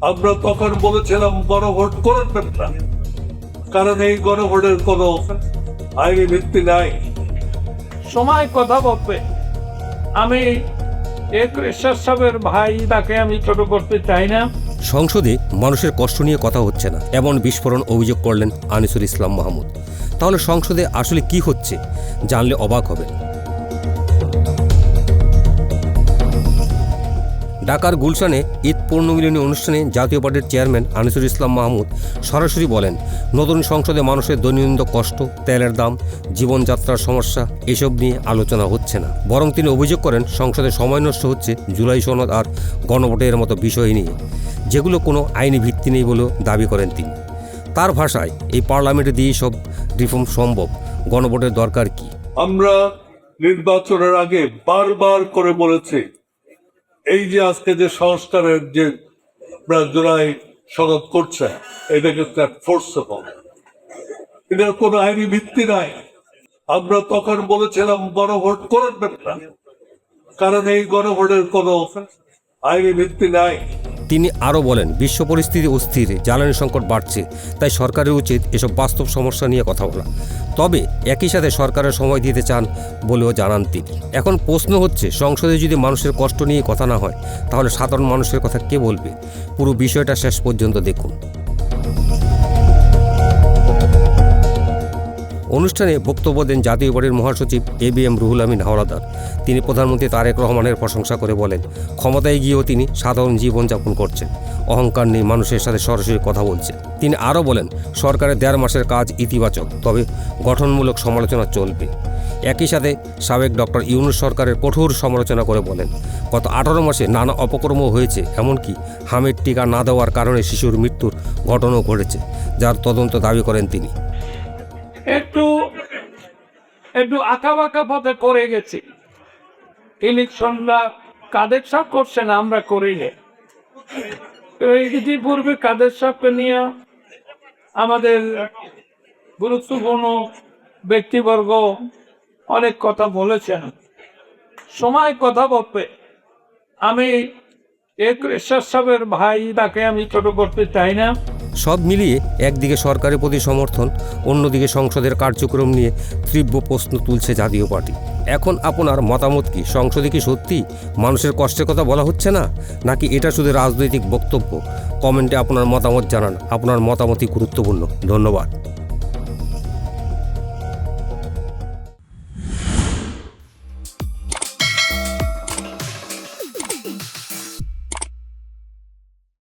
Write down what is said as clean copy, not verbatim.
আমরা তখন বলেছিলাম গণভোট করবেন না, কারণ এই গণভোটের কোনো আইনি ভিত্তি নাই। সময় কথা বলবে। আমি এক রেশার সাহেবের ভাই, তাকে আমি ছোট করতে চাই না। সংসদে মানুষের কষ্ট নিয়ে কথা হচ্ছে না, এমন বিস্ফোরণ অভিযোগ করলেন আনিসুল ইসলাম মাহমুদ। তাহলে সংসদে আসলে কি হচ্ছে জানলে অবাক হবেন। ঢাকার গুলশানে ঈদ পূর্ণমিলনী অনুষ্ঠানে জাতীয় পার্টির চেয়ারম্যান আনিসুল ইসলাম মাহমুদ সরাসরি বলেন, নতুন সংসদে মানুষের দৈনন্দিন কষ্ট, তেলের দাম, জীবনযাত্রার সমস্যা এসব নিয়ে আলোচনা হচ্ছে না। বরং তিনি অভিযোগ করেন সংসদে সময় নষ্ট হচ্ছে জুলাই সনদ আর গণভোটের মতো বিষয় নিয়ে, যেগুলো কোনো আইনি ভিত্তি নেই বলেও দাবি করেন তিনি। তার ভাষায়, এই পার্লামেন্টে দিয়ে সব রিফর্ম সম্ভব, গণভোটের দরকার কি? আমরা নির্বাচনের আগে বারবার করে বলেছি, এই যে আজকে যে সংস্কারের যে জুলাই সনদ করছে, এটা কিন্তু ফোর্সেবল, এটার কোনো আইনি ভিত্তি নাই। আমরা তখন বলেছিলাম গণভোট করবেন না, কারণ এই গণভোটের কোনো আইনি ভিত্তি নাই। তিনি আরও বলেন, বিশ্ব পরিস্থিতি অস্থির, জ্বালানি সংকট বাড়ছে, তাই সরকারের উচিত এসব বাস্তব সমস্যা নিয়ে কথা বলা। তবে একই সাথে সরকারের সময় দিতে চান বলেও জানান তিনি। এখন প্রশ্ন হচ্ছে, সংসদে যদি মানুষের কষ্ট নিয়ে কথা না হয়, তাহলে সাধারণ মানুষের কথা কে বলবে? পুরো বিষয়টা শেষ পর্যন্ত দেখুন। অনুষ্ঠানে বক্তব্য দেন জাতীয় পার্টির মহাসচিব ABM রুহুল আমিন হাওলাদার। তিনি প্রধানমন্ত্রী তারেক রহমানের প্রশংসা করে বলেন, ক্ষমতায় গিয়েও তিনি সাধারণ জীবনযাপন করছেন, অহংকার নেই, মানুষের সাথে সরাসরি কথা বলছেন। তিনি আরও বলেন, সরকারের 1.5 মাসের কাজ ইতিবাচক, তবে গঠনমূলক সমালোচনা চলবে। একই সাথে সাবেক ডক্টর ইউনূস সরকারের কঠোর সমালোচনা করে বলেন, গত 18 মাসে নানা অপকর্ম হয়েছে, এমনকি হামের টিকা না দেওয়ার কারণে শিশুর মৃত্যুর ঘটনাও ঘটেছে, যার তদন্ত দাবি করেন তিনি। একটু আঁকা পথে করে গেছি। ইলেকশনটা কাদের সাহেব করছে না, আমরা করিনি। ইতিপূর্বে কাদের সাহেবকে নিয়ে আমাদের গুরুত্বপূর্ণ ব্যক্তিবর্গ অনেক কথা বলেছেন। সময় কথা বলবে। আমি এক রেশার সাহেবের ভাই, তাকে আমি ছোট করতে চাই না। সব মিলিয়ে একদিকে সরকারের প্রতি সমর্থন, অন্যদিকে সংসদের কার্যক্রম নিয়ে তীব্র প্রশ্ন তুলছে জাতীয় পার্টি। এখন আপনার মতামত কি? সংসদে কি সত্যি মানুষের কষ্টের কথা বলা হচ্ছে না, নাকি এটা শুধু রাজনৈতিক বক্তব্য? কমেন্টে আপনার মতামত জানান। আপনার মতামতই গুরুত্বপূর্ণ। ধন্যবাদ।